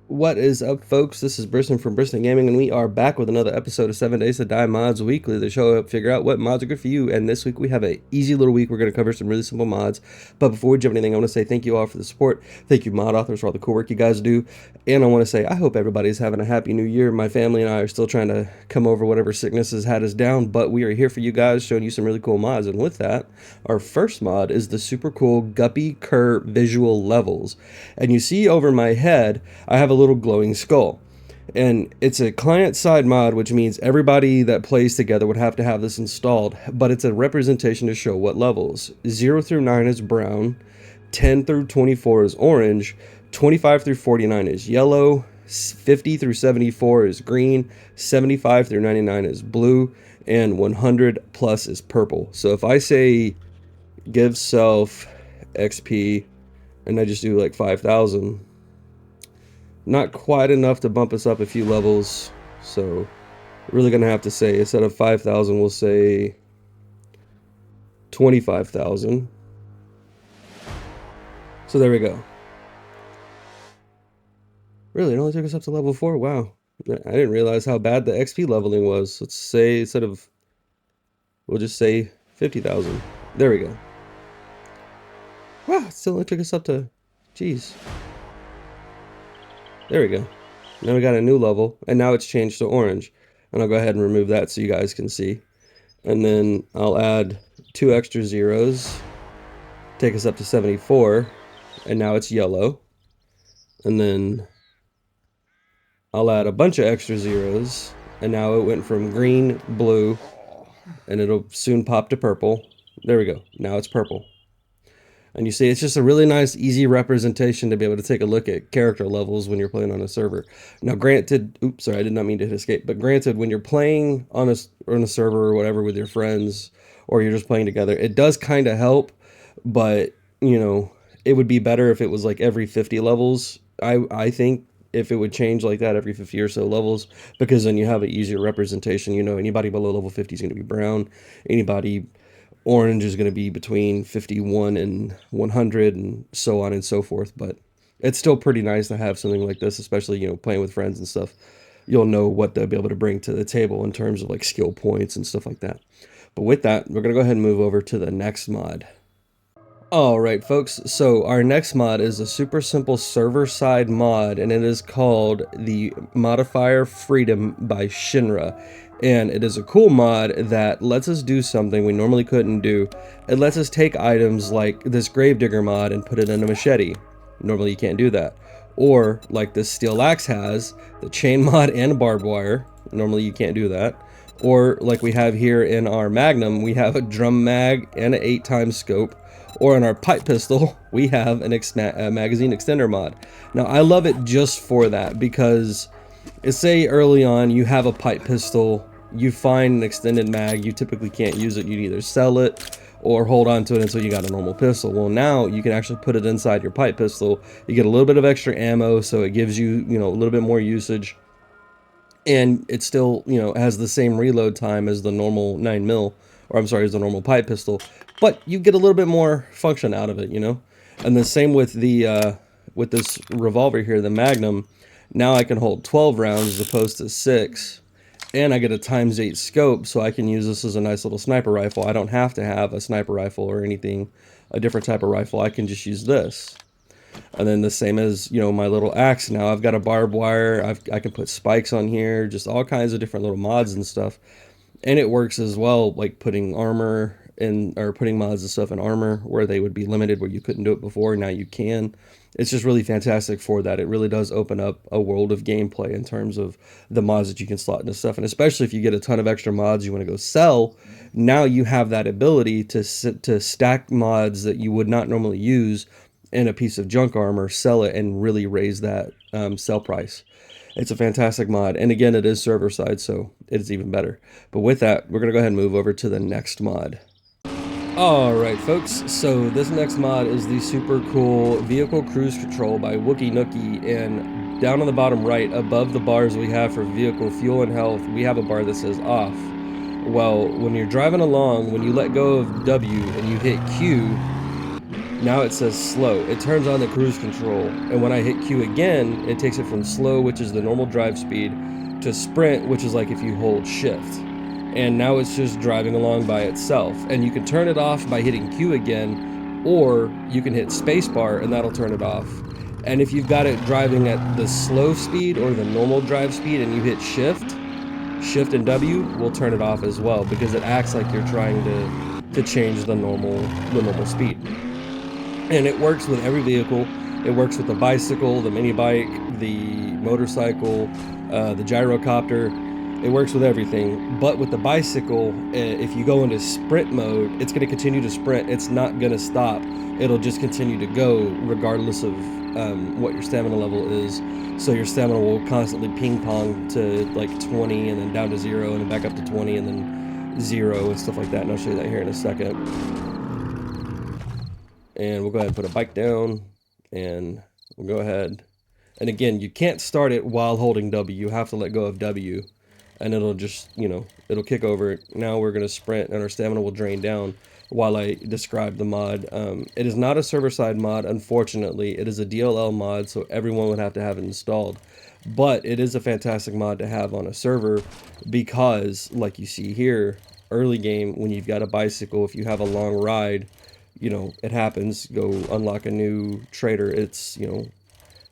What is up, folks? This is Briston from Briston Gaming, and we are back with another episode of 7 Days to Die Mods Weekly, the show up figure out what mods are good for you. And this week we have an easy little week. We're going to cover some really simple mods. But before we jump anything, I want to say thank you all for the support. Thank you, mod authors, for all the cool work you guys do. And I want to say I hope everybody's having a happy new year. My family and I are still trying to come over whatever sickness has had us down, but we are here for you guys, showing you some really cool mods. And with that, our first mod is the super cool Guppy Cur visual levels. And you see over my head, I have a little glowing skull. And it's a client-side mod, which means everybody that plays together would have to have this installed, but it's a representation to show what levels. 0 through 9 is brown, 10 through 24 is orange, 25 through 49 is yellow, 50 through 74 is green, 75 through 99 is blue, and 100 plus is purple. So if I say give self XP, and I just do like 5,000, not quite enough to bump us up a few levels, so really gonna have to say, instead of 5,000, we'll say 25,000. So there we go. Really, it only took us up to level 4. Wow, I didn't realize how bad the XP leveling was. Let's say, we'll just say 50,000. There we go. Wow, it still only took us up to, geez. There we go. Now we got a new level, and now it's changed to orange. And I'll go ahead and remove that so you guys can see. And then I'll add 2 extra zeros, take us up to 74, and now it's yellow. And then I'll add a bunch of extra zeros, and now it went from green, blue, and it'll soon pop to purple. There we go. Now it's purple. And you see, it's just a really nice, easy representation to be able to take a look at character levels when you're playing on a server. Now, granted, oops, sorry, I did not mean to hit escape, but granted, when you're playing on a server or whatever with your friends, or you're just playing together, it does kind of help, but, you know, it would be better if it was like every 50 levels. I think if it would change like that every 50 or so levels, because then you have an easier representation. You know, anybody below level 50 is going to be brown, anybody orange is going to be between 51 and 100, and so on and so forth. But it's still pretty nice to have something like this, especially, you know, playing with friends and stuff. You'll know what they'll be able to bring to the table in terms of like skill points and stuff like that. But with that, we're going to go ahead and move over to the next mod. Alright folks, so our next mod is a super simple server-side mod, and it is called the Modifier Freedom by Shinra. And it is a cool mod that lets us do something we normally couldn't do. It lets us take items like this Gravedigger mod and put it in a machete. Normally you can't do that. Or like this Steel Axe has, the chain mod and barbed wire. Normally you can't do that. Or like we have here in our Magnum, we have a drum mag and an 8x scope. Or in our pipe pistol, we have an magazine extender mod. Now I love it just for that, because say early on you have a pipe pistol, you find an extended mag, you typically can't use it, you'd either sell it or hold on to it until you got a normal pistol. Well, now you can actually put it inside your pipe pistol, you get a little bit of extra ammo, so it gives you, you know, a little bit more usage, and it still, you know, has the same reload time as the normal 9mm, or I'm sorry, as the normal pipe pistol, but you get a little bit more function out of it, you know. And the same with the with this revolver here, the Magnum. Now I can hold 12 rounds as opposed to 6, and I get a ×8 scope, so I can use this as a nice little sniper rifle. I don't have to have a sniper rifle or anything, a different type of rifle. I can just use this. And then the same as, you know, my little axe. Now I've got a barbed wire. I can put spikes on here, just all kinds of different little mods and stuff. And it works as well, like putting armor in, or putting mods and stuff in armor where they would be limited, where you couldn't do it before. Now you can. It's just really fantastic for that. It really does open up a world of gameplay in terms of the mods that you can slot into stuff. And especially if you get a ton of extra mods you want to go sell, now you have that ability to stack mods that you would not normally use in a piece of junk armor, sell it, and really raise that sell price. It's a fantastic mod, and again, it is server side, so it's even better. But with that, we're going to go ahead and move over to the next mod. Alright folks, so this next mod is the super cool Vehicle Cruise Control by Wookie Nookie, and down on the bottom right, above the bars we have for vehicle fuel and health, we have a bar that says off. Well, when you're driving along, when you let go of W and you hit Q, Now it says slow. It turns on the cruise control, and when I hit Q again, it takes it from slow, which is the normal drive speed, to sprint, which is like if you hold shift. And now it's just driving along by itself. And you can turn it off by hitting Q again, or you can hit spacebar and that'll turn it off. And if you've got it driving at the slow speed or the normal drive speed and you hit shift and W will turn it off as well, because it acts like you're trying to change the normal speed. And it works with every vehicle. It works with the bicycle, the mini bike, the motorcycle, the gyrocopter. It works with everything. But with the bicycle, if you go into sprint mode, it's going to continue to sprint. It's not going to stop. It'll just continue to go regardless of what your stamina level is. So your stamina will constantly ping pong to like 20 and then down to 0 and then back up to 20 and then 0 and stuff like that. And I'll show you that here in a second. And we'll go ahead and put a bike down, and we'll go ahead. And again, you can't start it while holding W. You have to let go of W, and it'll just, it'll kick over. Now we're going to sprint, and our stamina will drain down while I describe the mod. It is not a server-side mod, unfortunately. It is a DLL mod, so everyone would have to have it installed. But it is a fantastic mod to have on a server because, like you see here, early game, when you've got a bicycle, if you have a long ride, it happens, go unlock a new trader, it's,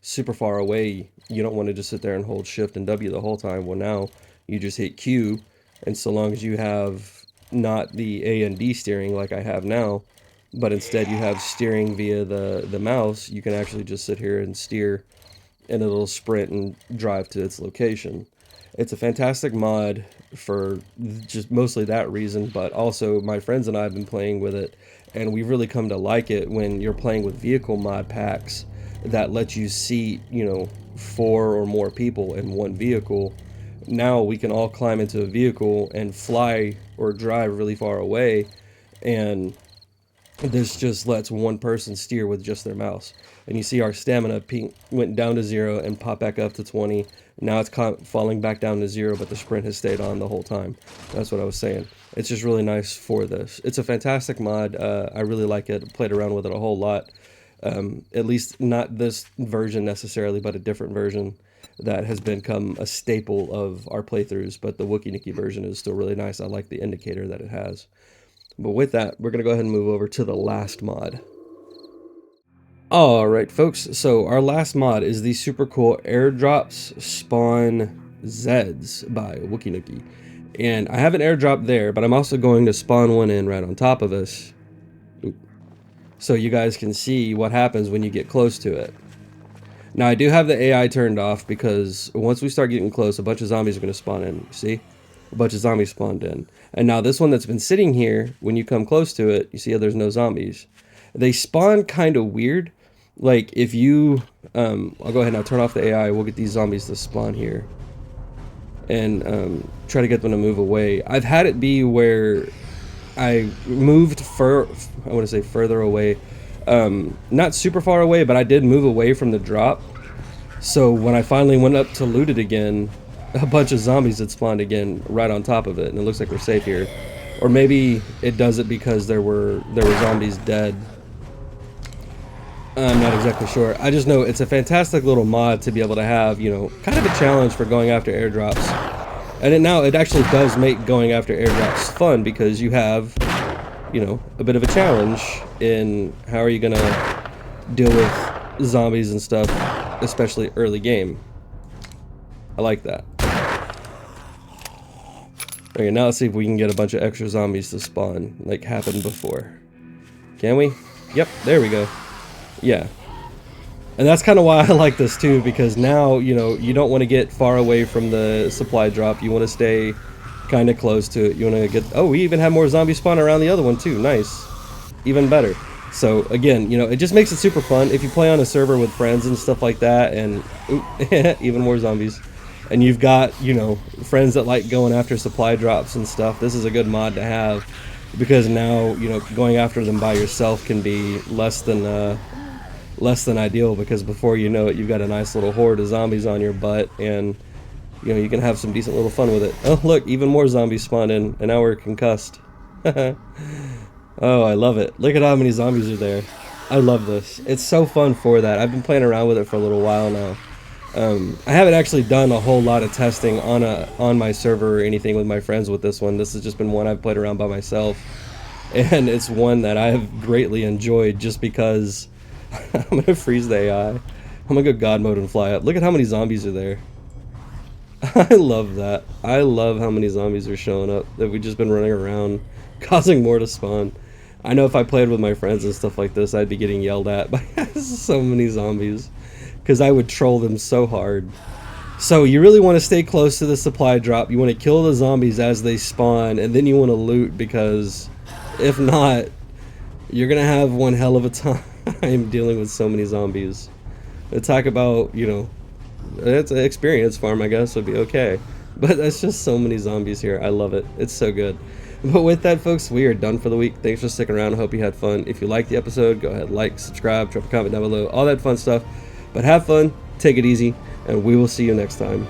super far away. You don't want to just sit there and hold shift and W the whole time. Well, now you just hit Q, and so long as you have not the A and D steering like I have now, but instead you have steering via the mouse, you can actually just sit here and steer, and it'll sprint and drive to its location. It's a fantastic mod for just mostly that reason, but also my friends and I have been playing with it, and we've really come to like it when you're playing with vehicle mod packs that let you seat, 4 or more people in one vehicle. Now we can all climb into a vehicle and fly or drive really far away, and this just lets one person steer with just their mouse. And you see our stamina went down to 0 and popped back up to 20. Now it's falling back down to 0, but the sprint has stayed on the whole time. That's what I was saying. It's just really nice for this. It's a fantastic mod. I really like it. Played around with it a whole lot. At least not this version necessarily, but a different version that has become a staple of our playthroughs. But the Wookie Nicky version is still really nice. I like the indicator that it has. But with that, we're going to go ahead and move over to the last mod. Alright folks, so our last mod is the super cool Airdrops Spawn Zeds by Wookie Nicky. And I have an airdrop there, but I'm also going to spawn one in right on top of us. So you guys can see what happens when you get close to it. Now I do have the AI turned off because once we start getting close, a bunch of zombies are going to spawn in. See? A bunch of zombies spawned in. And now this one that's been sitting here, when you come close to it, you see how there's no zombies. They spawn kind of weird. Like if you, I'll go ahead and I'll turn off the AI. We'll get these zombies to spawn here. And try to get them to move away. I've had it be where I moved I want to say further away. Not super far away, but I did move away from the drop. So when I finally went up to loot it again, a bunch of zombies had spawned again right on top of it, and it looks like we're safe here. Or maybe it does it because there were zombies dead. I'm not exactly sure. I just know it's a fantastic little mod to be able to have, kind of a challenge for going after airdrops. And it actually does make going after airdrops fun because you have, a bit of a challenge in how are you going to deal with zombies and stuff, especially early game. I like that. Okay, now let's see if we can get a bunch of extra zombies to spawn, like happened before. Can we? Yep, there we go. Yeah. And that's kind of why I like this too, because now, you don't want to get far away from the supply drop. You want to stay kind of close to it. You want to get... Oh, we even have more zombies spawn around the other one too. Nice. Even better. So, again, it just makes it super fun. If you play on a server with friends and stuff like that, and... even more zombies. And you've got, friends that like going after supply drops and stuff, this is a good mod to have. Because now, going after them by yourself can be less than ideal, because before you know it, you've got a nice little horde of zombies on your butt, and you can have some decent little fun with it. Oh look, even more zombies spawned in, and now we're concussed. Oh, I love it. Look at how many zombies are there. I love this. It's so fun for that. I've been playing around with it for a little while now. I haven't actually done a whole lot of testing on my server or anything with my friends with this one. This has just been one I've played around by myself, and it's one that I have greatly enjoyed just because I'm gonna freeze the AI. I'm gonna go God mode and fly up. Look at how many zombies are there. I love that. I love how many zombies are showing up that we've just been running around causing more to spawn. I know if I played with my friends and stuff like this, I'd be getting yelled at by so many zombies because I would troll them so hard. So you really want to stay close to the supply drop. You want to kill the zombies as they spawn, and then you want to loot, because if not, you're gonna have one hell of a time dealing with so many zombies. Talk about, you know, it's an experience farm, I guess, would be okay. But that's just so many zombies here. I love it. It's so good. But with that, folks, we are done for the week. Thanks for sticking around. I hope you had fun. If you liked the episode, go ahead, like, subscribe, drop a comment down below, all that fun stuff. But have fun, take it easy, and we will see you next time.